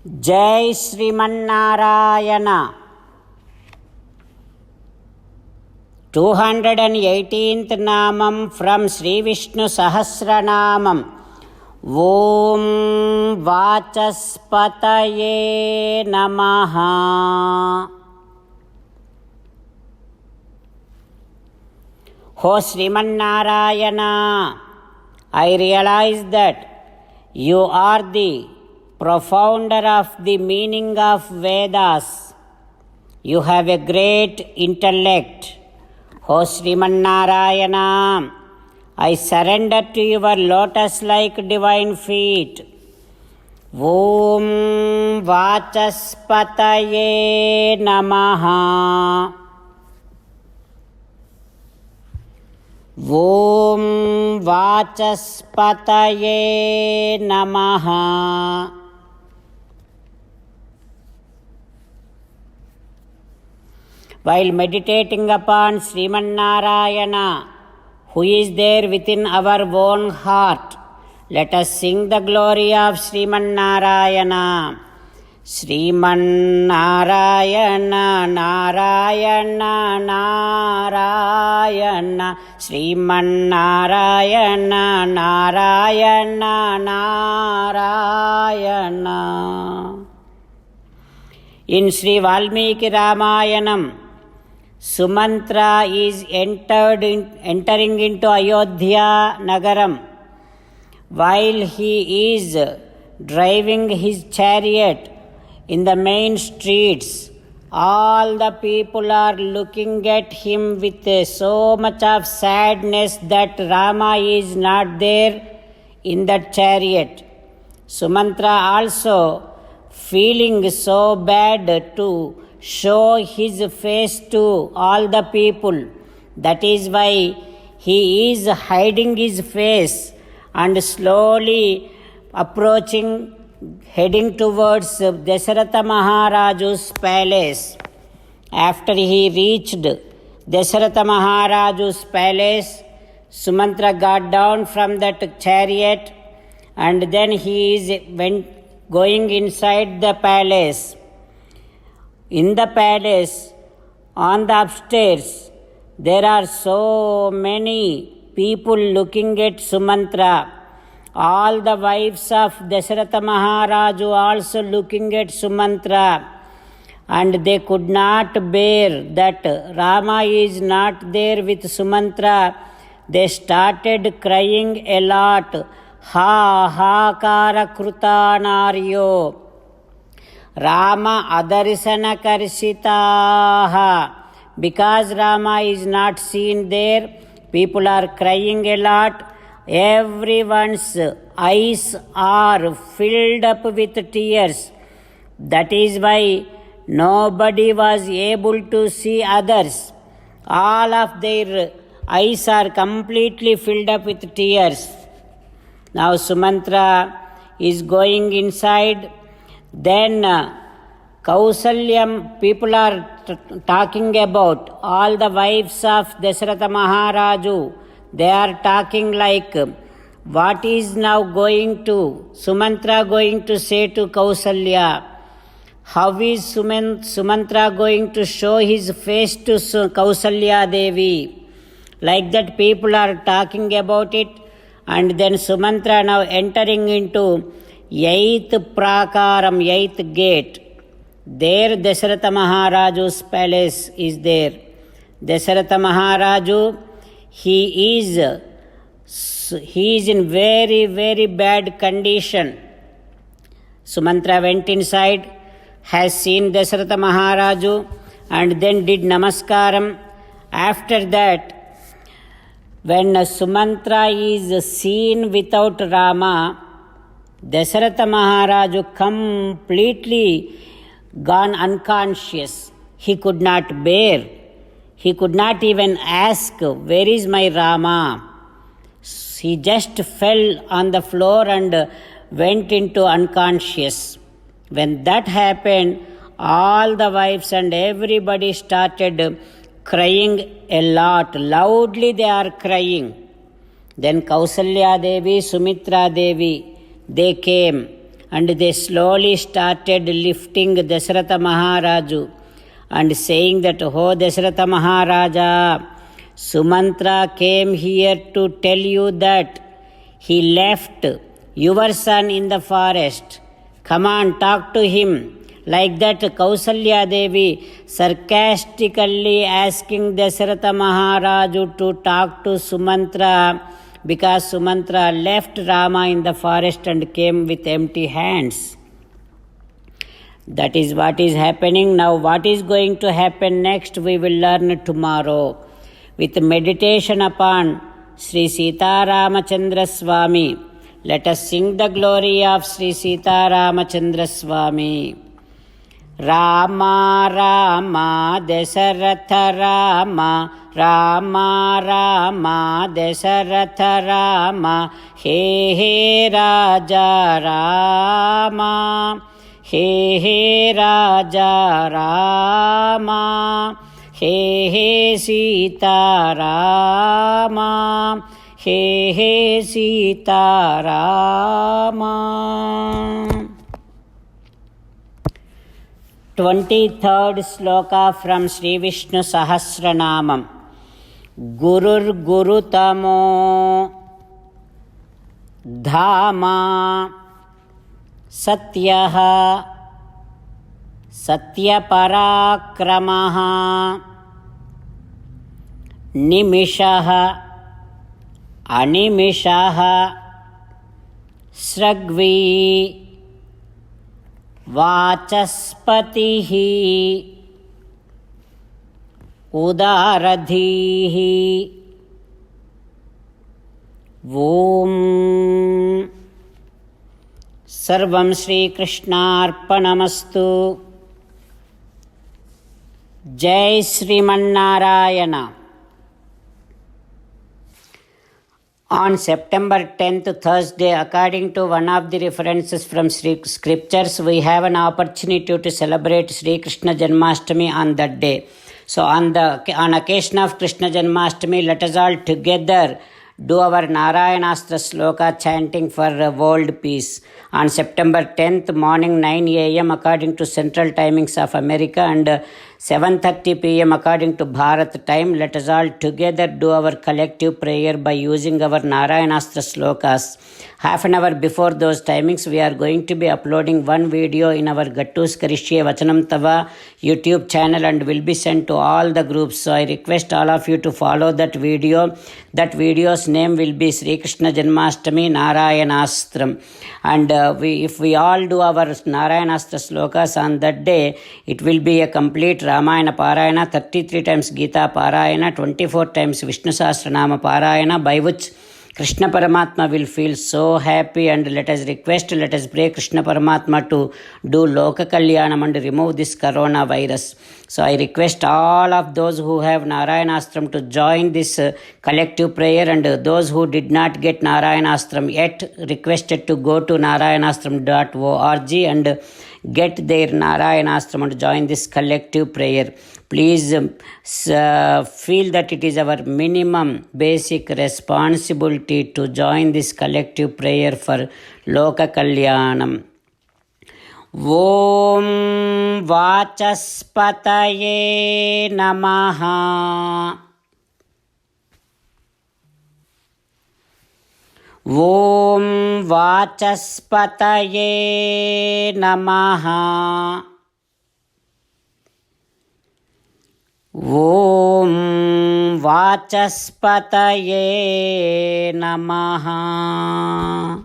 जय श्रीमन्नारायण 218th नामं from Shri Vishnu सहस्रनामम्। ओम वाचस्पतये नमः। हो Sriman Narayana, I realize that you are the profounder of the meaning of Vedas. You have a great intellect. O Srimannarayana, I surrender to your lotus-like divine feet. Om Vachaspataye Namaha. Om Vachaspataye Namaha. While meditating upon Srimannarayana, who is there within our own heart, let us sing the glory of Srimannarayana. Srimannarayana, Narayana, Narayana, Srimannarayana, Narayana, Narayana. In Sri Valmiki Ramayanam, Sumantra is entering into Ayodhya Nagaram. While he is driving his chariot in the main streets, all the people are looking at him with so much of sadness that Rama is not there in that chariot. Sumantra also feeling so bad to show his face to all the people. That is why he is hiding his face and slowly approaching, heading towards Dasharatha Maharaja's palace. After he reached Dasharatha Maharaja's palace, Sumantra got down from that chariot and then he is going inside the palace. In the palace, on the upstairs, there are so many people looking at Sumantra. All the wives of Dasharatha Maharaju also looking at Sumantra. And they could not bear that Rama is not there with Sumantra. They started crying a lot. Ha ha kara kruta naryo Rama adarsana karshitaha. Because Rama is not seen there, people are crying a lot. Everyone's eyes are filled up with tears. That is why nobody was able to see others. All of their eyes are completely filled up with tears. Now Sumantra is going inside. Then Kausalyam, people are talking about all the wives of Dasharatha Maharaju. They are talking like, what is now going to Sumantra going to say to Kausalya? How is Sumantra going to show his face to Kausalya Devi? Like that people are talking about it. And then Sumantra now entering into 8th prakaram, 8th gate. There Dasharatha Maharaju's palace is there. Dasharatha Maharaju, he is in very, very bad condition. Sumantra went inside, has seen Dasharatha Maharaju and then did namaskaram. After that, when Sumantra is seen without Rama, Dasharatha Maharaju completely gone unconscious. He could not bear. He could not even ask, where is my Rama? He just fell on the floor and went into unconscious. When that happened, all the wives and everybody started crying a lot. Loudly they are crying. Then Kausalya Devi, Sumitra Devi, they came and they slowly started lifting Dasharatha Maharaju and saying that, "Oh Dasharatha Maharaja, Sumantra came here to tell you that he left your son in the forest. Come on, talk to him." Like that, Kausalya Devi sarcastically asking Dasharatha Maharaju to talk to Sumantra, because Sumantra left Rama in the forest and came with empty hands. That is what is happening now. What is going to happen next, we will learn tomorrow. With meditation upon Sri Sita Ramachandra Swami, let us sing the glory of Sri Sita Ramachandra Swami. Rama Rama Dasharatha Rama, Rama Rama Dasharatha Rama, He He Raja Rama, He He Raja Rama, He He Sita Rama, He He Sita Rama. 23rd sloka from Sri Vishnu Sahasranamam. Gurur Gurutamo Dhama Satyaha Satyaparākramaha Nimishaha Animishaha Sragvi Vachaspatihi Udaradhihi Om Sarvam Shri Krishnarpanamastu. Jai Sriman-Narayana. On September 10th, Thursday, according to one of the references from scriptures, we have an opportunity to celebrate Sri Krishna Janmashtami on that day. So on occasion of Krishna Janmashtami, let us all together do our Narayanastra sloka chanting for world peace. On September 10th, morning 9 a.m. according to central timings of America and 7:30 p.m. according to Bharat time, let us all together do our collective prayer by using our Narayanastra slokas. Half an hour before those timings, we are going to be uploading one video in our Gattus Karishye Vachanam Tava YouTube channel and will be sent to all the groups. So I request all of you to follow that video. That video's name will be Sri Krishna Janmashtami Narayanastram. And if we all do our Narayanastra slokas on that day, it will be a complete Ramayana Parayana, 33 times Gita Parayana, 24 times Vishnu Sahasranama Parayana, by which Krishna Paramatma will feel so happy. And let us pray Krishna Paramatma to do Loka Kalyanam and remove this coronavirus. So I request all of those who have Narayanastram to join this collective prayer, and those who did not get Narayanastram yet, requested to go to narayanastram.org and get their Narayanastram and join this collective prayer. Please feel that it is our minimum basic responsibility to join this collective prayer for Loka Kalyanam. Om Vachaspataye Namaha. Om Vachaspataye Namaha. Om Vachaspataye Namaha.